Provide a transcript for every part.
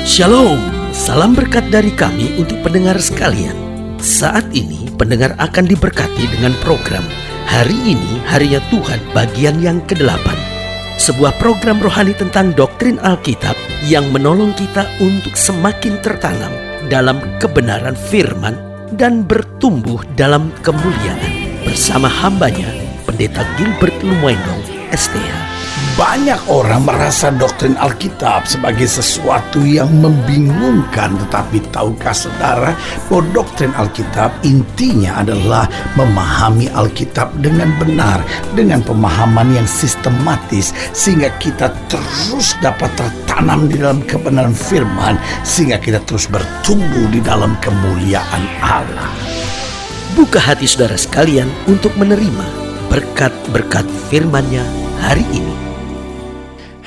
Shalom, salam berkat dari kami untuk pendengar sekalian. Saat ini pendengar akan diberkati dengan program Hari Ini Harinya Tuhan bagian yang ke-8. Sebuah program rohani tentang doktrin Alkitab yang menolong kita untuk semakin tertanam dalam kebenaran firman dan bertumbuh dalam kemuliaan. Bersama hambanya, Pendeta Gilbert Lumwendong, STH. Banyak orang merasa doktrin Alkitab sebagai sesuatu yang membingungkan. Tetapi tahukah saudara bahwa doktrin Alkitab intinya adalah memahami Alkitab dengan benar, dengan pemahaman yang sistematis, sehingga kita terus dapat tertanam di dalam kebenaran firman, sehingga kita terus bertumbuh di dalam kemuliaan Allah. Buka hati saudara sekalian untuk menerima berkat-berkat firman-Nya hari ini.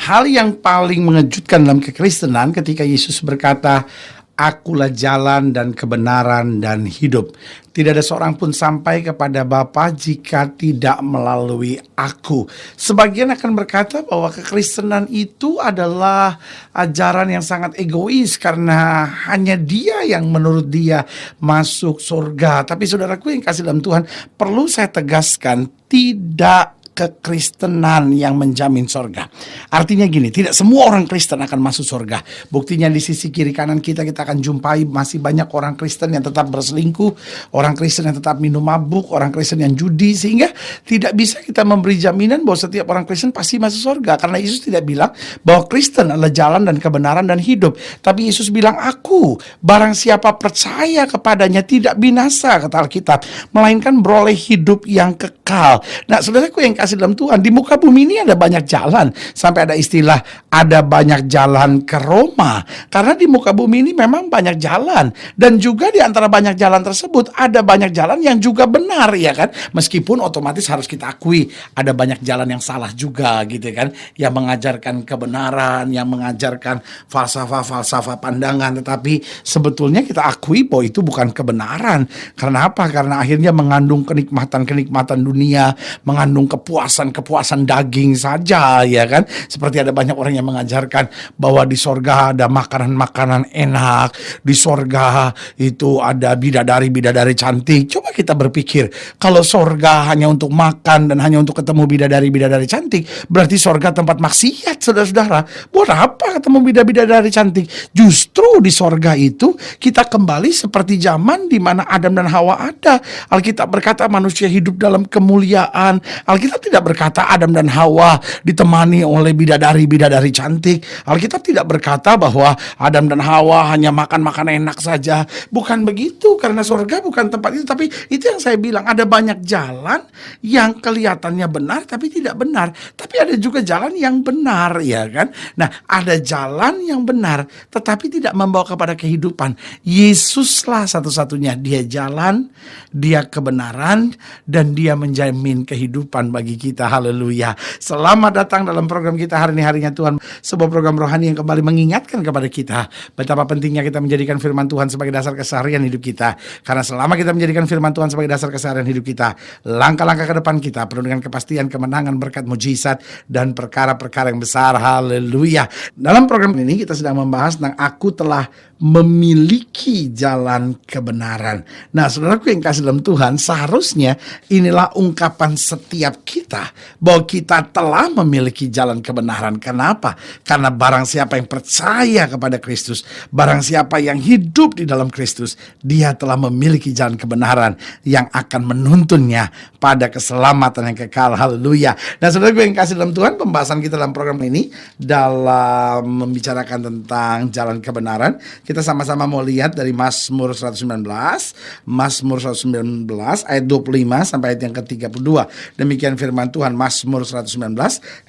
Hal yang paling mengejutkan dalam kekristenan ketika Yesus berkata, "Akulah jalan dan kebenaran dan hidup. Tidak ada seorang pun sampai kepada Bapa jika tidak melalui aku." Sebagian akan berkata bahwa kekristenan itu adalah ajaran yang sangat egois karena hanya dia yang menurut dia masuk surga. Tapi saudaraku yang kasih dalam Tuhan, perlu saya tegaskan, tidak kekristenan yang menjamin sorga. Artinya gini, tidak semua orang Kristen akan masuk sorga. Buktinya di sisi kiri kanan kita akan jumpai masih banyak orang Kristen yang tetap berselingkuh, orang Kristen yang tetap minum mabuk, orang Kristen yang judi, sehingga tidak bisa kita memberi jaminan bahwa setiap orang Kristen pasti masuk sorga. Karena Yesus tidak bilang bahwa Kristen adalah jalan dan kebenaran dan hidup. Tapi Yesus bilang, "Aku, barang siapa percaya kepadanya tidak binasa," kata Alkitab, melainkan beroleh hidup yang kekal. Nah, saudaraku yang kasih dalam Tuhan, di muka bumi ini ada banyak jalan. Sampai ada istilah ada banyak jalan ke Roma. Karena di muka bumi ini memang banyak jalan. Dan juga di antara banyak jalan tersebut ada banyak jalan yang juga benar, ya kan? Meskipun otomatis harus kita akui ada banyak jalan yang salah juga gitu kan, yang mengajarkan kebenaran, yang mengajarkan falsafah pandangan. Tetapi sebetulnya kita akui bahwa itu bukan kebenaran. Karena apa? Karena akhirnya mengandung kenikmatan dunia, mengandung kepuasan daging saja, ya kan? Seperti ada banyak orang yang mengajarkan bahwa di sorga ada makanan-makanan enak, di sorga itu ada bidadari-bidadari cantik. Coba kita berpikir, kalau sorga hanya untuk makan dan hanya untuk ketemu bidadari-bidadari cantik, berarti sorga tempat maksiat, saudara-saudara. Buat apa ketemu bidadari cantik? Justru di sorga itu kita kembali seperti zaman di mana Adam dan Hawa ada. Alkitab berkata manusia hidup dalam kemuliaan. Alkitab tidak berkata Adam dan Hawa ditemani oleh bidadari-bidadari cantik. Alkitab tidak berkata bahwa Adam dan Hawa hanya makan enak saja. Bukan begitu, karena surga bukan tempat itu. Tapi itu yang saya bilang, ada banyak jalan yang kelihatannya benar tapi tidak benar. Tapi ada juga jalan yang benar, ya kan? Nah, ada jalan yang benar tetapi tidak membawa kepada kehidupan. Yesuslah satu-satunya. Dia jalan, dia kebenaran, dan dia menjamin kehidupan bagi kita. Haleluya. Selamat datang dalam program kita Hari Ini Harinya Tuhan, sebuah program rohani yang kembali mengingatkan kepada kita betapa pentingnya kita menjadikan firman Tuhan sebagai dasar keseharian hidup kita. Karena selama kita menjadikan firman Tuhan sebagai dasar keseharian hidup kita, langkah-langkah ke depan kita penuh dengan kepastian, kemenangan, berkat, mujizat, dan perkara-perkara yang besar. Haleluya. Dalam program ini kita sedang membahas tentang aku telah memiliki jalan kebenaran. Nah, saudaraku yang kasih dalam Tuhan, seharusnya inilah ungkapan setiap kita bahwa kita telah memiliki jalan kebenaran. Kenapa? Karena barang siapa yang percaya kepada Kristus, barang siapa yang hidup di dalam Kristus, dia telah memiliki jalan kebenaran yang akan menuntunnya pada keselamatan yang kekal. Haleluya. Dan saudaraku yang kasih dalam Tuhan, pembahasan kita dalam program ini dalam membicarakan tentang jalan kebenaran, kita sama-sama mau lihat dari Mazmur 119 ayat 25 sampai ayat yang ke-32. Demikian firman Tuhan, Mazmur 119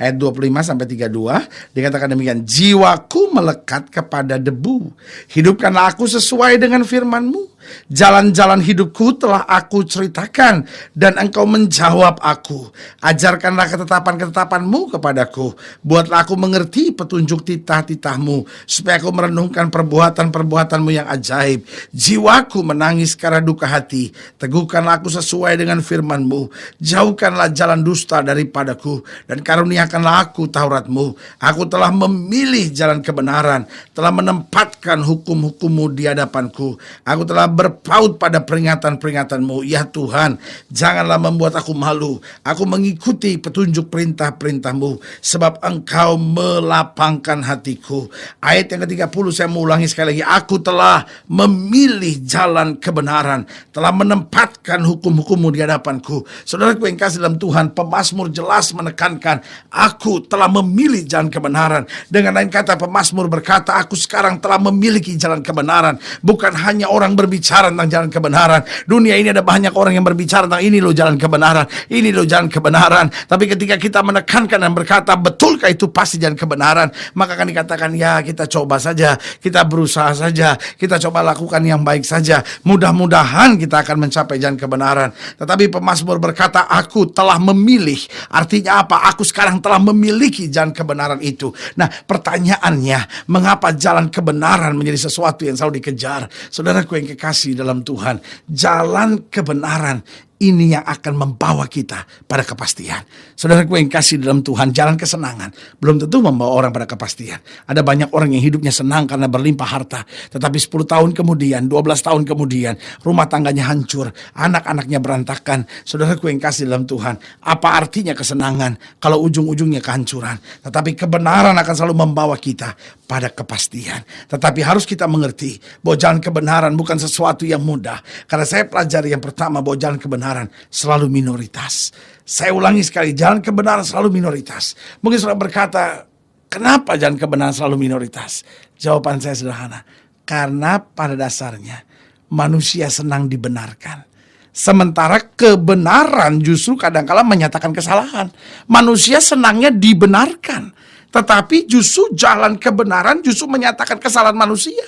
ayat 25 sampai 32. Dikatakan demikian, "Jiwaku melekat kepada debu, hidupkanlah aku sesuai dengan firman-Mu. Jalan-jalan hidupku telah aku ceritakan, dan Engkau menjawab aku. Ajarkanlah ketetapan-ketetapan-Mu kepadaku. Buatlah aku mengerti petunjuk titah-titah-Mu, supaya aku merenungkan perbuatan-perbuatan-Mu yang ajaib. Jiwaku menangis karena duka hati. Teguhkanlah aku sesuai dengan firman-Mu. Jauhkanlah jalan dusta daripadaku, dan karuniakanlah aku Tauratmu. Aku telah memilih jalan kebenaran, telah menempatkan hukum-hukum-Mu di hadapanku. Aku telah berpaut pada peringatan-peringatanmu. Ya Tuhan, janganlah membuat aku malu. Aku mengikuti petunjuk perintah-perintah-Mu, sebab Engkau melapangkan hatiku. Ayat yang ke-30 saya mau ulangi sekali lagi. Aku telah memilih jalan kebenaran, telah menempatkan hukum-hukum-Mu di hadapanku. Saudaraku yang kasih dalam Tuhan, pemazmur jelas menekankan, aku telah memilih jalan kebenaran. Dengan lain kata, pemazmur berkata, aku sekarang telah memiliki jalan kebenaran. Bukan hanya orang berbicara tentang jalan kebenaran. Dunia ini ada banyak orang yang berbicara tentang ini loh jalan kebenaran, ini loh jalan kebenaran. Tapi ketika kita menekankan dan berkata, betulkah itu pasti jalan kebenaran? Maka akan dikatakan, ya kita coba saja, kita berusaha saja, kita coba lakukan yang baik saja. Mudah-mudahan kita akan mencapai jalan kebenaran. Tetapi pemazmur berkata, aku telah memilih. Artinya apa? Aku sekarang telah memiliki jalan kebenaran itu. Nah, pertanyaannya, mengapa jalan kebenaran menjadi sesuatu yang selalu dikejar? Saudaraku yang kekasih dalam Tuhan, jalan kebenaran ini yang akan membawa kita pada kepastian. Saudaraku yang kasih dalam Tuhan, jalan kesenangan belum tentu membawa orang pada kepastian. Ada banyak orang yang hidupnya senang karena berlimpah harta, tetapi 10 tahun kemudian, 12 tahun kemudian, rumah tangganya hancur, anak-anaknya berantakan. Saudaraku yang kasih dalam Tuhan, apa artinya kesenangan kalau ujung-ujungnya kehancuran? Tetapi kebenaran akan selalu membawa kita pada kepastian. Tetapi harus kita mengerti bahwa jalan kebenaran bukan sesuatu yang mudah. Karena saya pelajari yang pertama bahwa jalan kebenaran selalu minoritas. Saya ulangi sekali, jalan kebenaran selalu minoritas. Mungkin saudara berkata, kenapa jalan kebenaran selalu minoritas? Jawaban saya sederhana, karena pada dasarnya manusia senang dibenarkan. Sementara kebenaran justru kadang-kala menyatakan kesalahan. Manusia senangnya dibenarkan, tetapi justru jalan kebenaran justru menyatakan kesalahan manusia.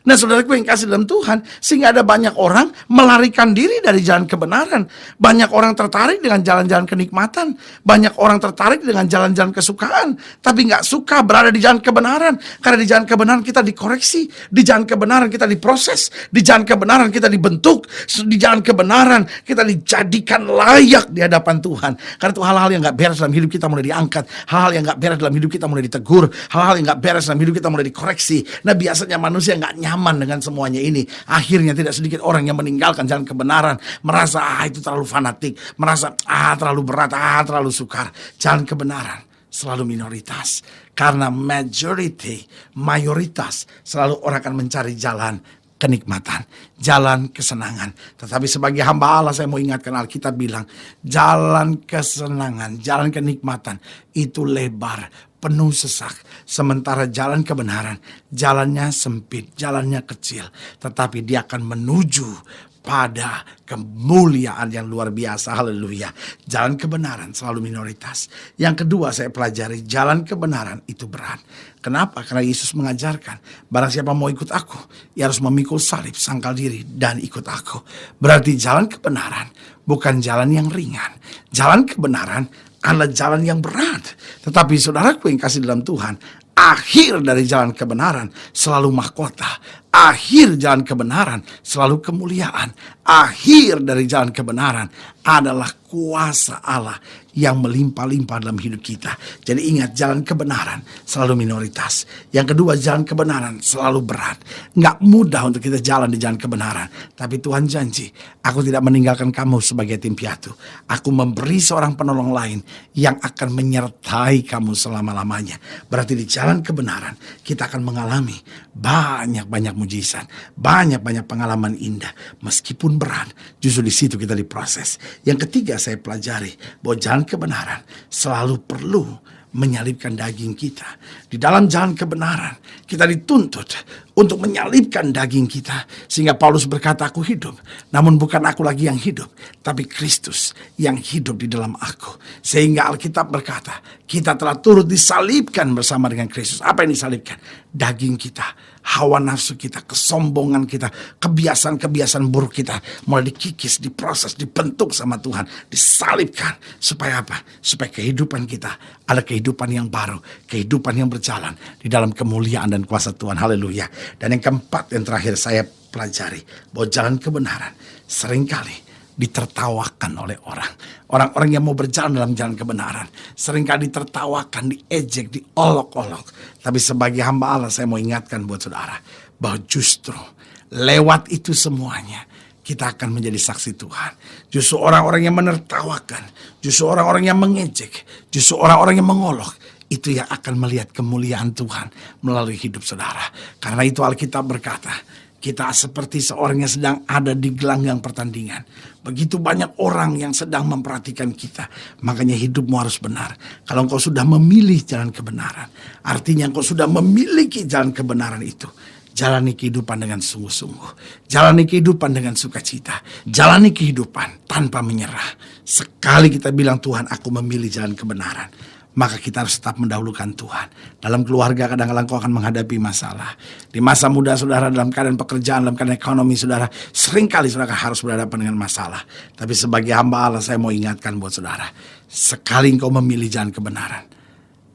Nah, saudaraku yang kasih dalam Tuhan, sehingga ada banyak orang melarikan diri dari jalan kebenaran. Banyak orang tertarik dengan jalan-jalan kenikmatan. Banyak orang tertarik dengan jalan-jalan kesukaan. Tapi nggak suka berada di jalan kebenaran. Karena di jalan kebenaran kita dikoreksi. Di jalan kebenaran kita diproses. Di jalan kebenaran kita dibentuk. Di jalan kebenaran kita dijadikan layak di hadapan Tuhan. Karena itu hal-hal yang nggak beres dalam hidup kita mulai diangkat. Hal-hal yang nggak beres dalam hidup kita mulai ditegur. Hal-hal yang nggak beres dalam hidup kita mulai dikoreksi. Nah, biasanya manusia nggak nyaman dengan semuanya ini. Akhirnya tidak sedikit orang yang meninggalkan jalan kebenaran, merasa itu terlalu fanatik, merasa terlalu berat, terlalu sukar. Jalan kebenaran selalu minoritas, karena mayoritas selalu orang akan mencari jalan kenikmatan, jalan kesenangan. Tetapi sebagai hamba Allah, saya mau ingatkan, Alkitab bilang jalan kesenangan, jalan kenikmatan itu lebar, penuh sesak. Sementara jalan kebenaran, jalannya sempit, jalannya kecil, tetapi dia akan menuju pada kemuliaan yang luar biasa. Haleluya. Jalan kebenaran selalu minoritas. Yang kedua saya pelajari, jalan kebenaran itu berat. Kenapa? Karena Yesus mengajarkan, barang siapa mau ikut aku, ia harus memikul salib, sangkal diri, dan ikut aku. Berarti jalan kebenaran bukan jalan yang ringan. Jalan kebenaran adalah jalan yang berat. Tetapi saudaraku yang kasih dalam Tuhan, akhir dari jalan kebenaran selalu mahkota. Akhir jalan kebenaran selalu kemuliaan. Akhir dari jalan kebenaran adalah kuasa Allah yang melimpah-limpah dalam hidup kita. Jadi ingat, jalan kebenaran selalu minoritas. Yang kedua, jalan kebenaran selalu berat. Nggak mudah untuk kita jalan di jalan kebenaran. Tapi Tuhan janji, aku tidak meninggalkan kamu sebagai tim piatu. Aku memberi seorang penolong lain yang akan menyertai kamu selama-lamanya. Berarti di jalan kebenaran kita akan mengalami banyak-banyak mujizat, banyak-banyak pengalaman indah. Meskipun berat, justru di situ kita diproses. Yang ketiga saya pelajari bahwa jalan kebenaran selalu perlu menyalibkan daging kita. Di dalam jalan kebenaran kita dituntut untuk menyalibkan daging kita. Sehingga Paulus berkata, aku hidup, namun bukan aku lagi yang hidup, tapi Kristus yang hidup di dalam aku. Sehingga Alkitab berkata, kita telah turut disalibkan bersama dengan Kristus. Apa yang disalibkan? Daging kita, hawa nafsu kita, kesombongan kita, kebiasaan-kebiasaan buruk kita mulai dikikis, diproses, dibentuk sama Tuhan, disalibkan. Supaya apa? Supaya kehidupan kita ada kehidupan yang baru, kehidupan yang berjalan di dalam kemuliaan dan kuasa Tuhan. Haleluya. Dan yang keempat, yang terakhir saya pelajari, bahwa jalan kebenaran seringkali ditertawakan oleh orang. Orang-orang yang mau berjalan dalam jalan kebenaran seringkali ditertawakan, diejek, diolok-olok. Tapi sebagai hamba Allah, saya mau ingatkan buat saudara bahwa justru lewat itu semuanya kita akan menjadi saksi Tuhan. Justru orang-orang yang menertawakan, justru orang-orang yang mengejek, justru orang-orang yang mengolok, itu yang akan melihat kemuliaan Tuhan melalui hidup saudara. Karena itu Alkitab berkata, kita seperti seorang yang sedang ada di gelanggang pertandingan. Begitu banyak orang yang sedang memperhatikan kita. Makanya hidupmu harus benar. Kalau engkau sudah memilih jalan kebenaran, artinya engkau sudah memiliki jalan kebenaran itu. Jalani kehidupan dengan sungguh-sungguh. Jalani kehidupan dengan sukacita. Jalani kehidupan tanpa menyerah. Sekali kita bilang, Tuhan, aku memilih jalan kebenaran, maka kita harus tetap mendahulukan Tuhan. Dalam keluarga kadang-kadang kau akan menghadapi masalah. Di masa muda saudara, dalam keadaan pekerjaan, dalam keadaan ekonomi saudara, seringkali saudara harus berhadapan dengan masalah. Tapi sebagai hamba Allah, saya mau ingatkan buat saudara, sekali engkau memilih jalan kebenaran,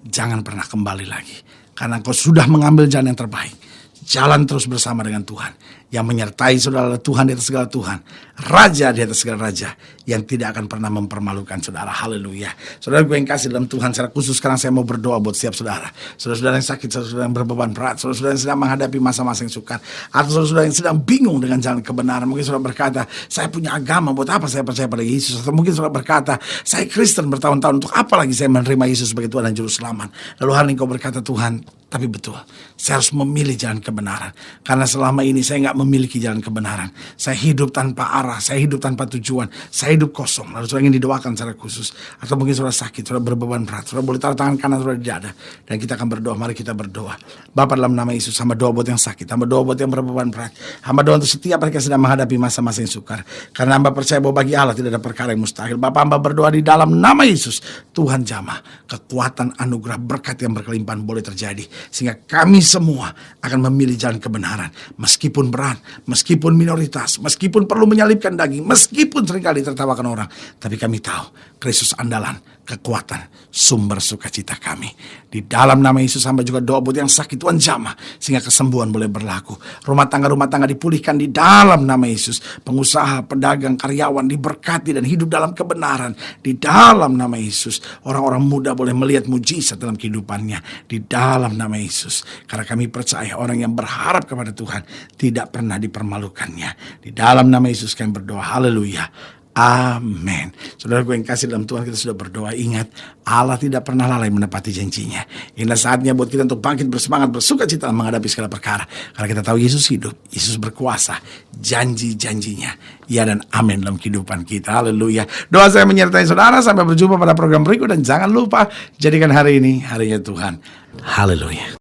jangan pernah kembali lagi. Karena engkau sudah mengambil jalan yang terbaik. Jalan terus bersama dengan Tuhan. Yang menyertai saudara Tuhan di atas segala Tuhan. Raja di atas segala raja. Yang tidak akan pernah mempermalukan saudara. Haleluya. Saudara gue yang kasih dalam Tuhan, secara khusus sekarang saya mau berdoa buat setiap saudara. Saudara-saudara yang sakit, saudara-saudara yang berbeban berat, saudara-saudara yang sedang menghadapi masa-masa yang sukar, atau saudara-saudara yang sedang bingung dengan jalan kebenaran. Mungkin saudara berkata, saya punya agama, buat apa saya percaya pada Yesus? Atau mungkin saudara berkata, saya Kristen bertahun-tahun, untuk apa lagi saya menerima Yesus sebagai Tuhan dan Juru Selamat? Lalu hari ini kau berkata, Tuhan, tapi betul, saya harus memilih jalan kebenaran. Karena selama ini saya nggak memiliki jalan kebenaran. Saya hidup tanpa arah, saya hidup tanpa tujuan, saya hidup kosong. Lalu saudara ingin didoakan secara khusus. Atau mungkin saudara sakit, saudara berbeban berat, saudara boleh taruh tangan kanan saudara di dada. Dan kita akan berdoa, mari kita berdoa. Bapa, dalam nama Yesus, hamba doa buat yang sakit, hamba doa buat yang berbeban berat, hamba doa untuk setiap mereka sedang menghadapi masa-masa yang sukar. Karena hamba percaya bahwa bagi Allah tidak ada perkara yang mustahil. Bapa, hamba berdoa di dalam nama Yesus, Tuhan jamah kekuatan, anugerah, berkat yang berkelimpahan boleh terjadi. Sehingga kami semua akan memilih jalan kebenaran. Meskipun berat, meskipun minoritas, meskipun perlu menyalibkan daging, meskipun seringkali ditertawakan orang. Tapi kami tahu Kristus andalan, kekuatan, sumber sukacita kami. Di dalam nama Yesus hamba juga doa buat yang sakit, Tuhan jamah sehingga kesembuhan boleh berlaku. Rumah tangga dipulihkan di dalam nama Yesus. Pengusaha, pedagang, karyawan diberkati dan hidup dalam kebenaran di dalam nama Yesus. Orang-orang muda boleh melihat mujizat dalam kehidupannya di dalam nama Yesus. Karena kami percaya orang yang berharap kepada Tuhan tidak pernah dipermalukannya. Di dalam nama Yesus kami berdoa. Haleluya. Amin. Saudara gue yang kasih dalam Tuhan, kita sudah berdoa. Ingat, Allah tidak pernah lalai menepati janjinya. Inilah saatnya buat kita untuk bangkit bersemangat, bersuka cita menghadapi segala perkara. Karena kita tahu Yesus hidup, Yesus berkuasa. Janji-janjinya ya dan amin dalam kehidupan kita. Haleluya. Doa saya menyertai saudara. Sampai berjumpa pada program berikut. Dan jangan lupa, jadikan hari ini harinya Tuhan. Haleluya.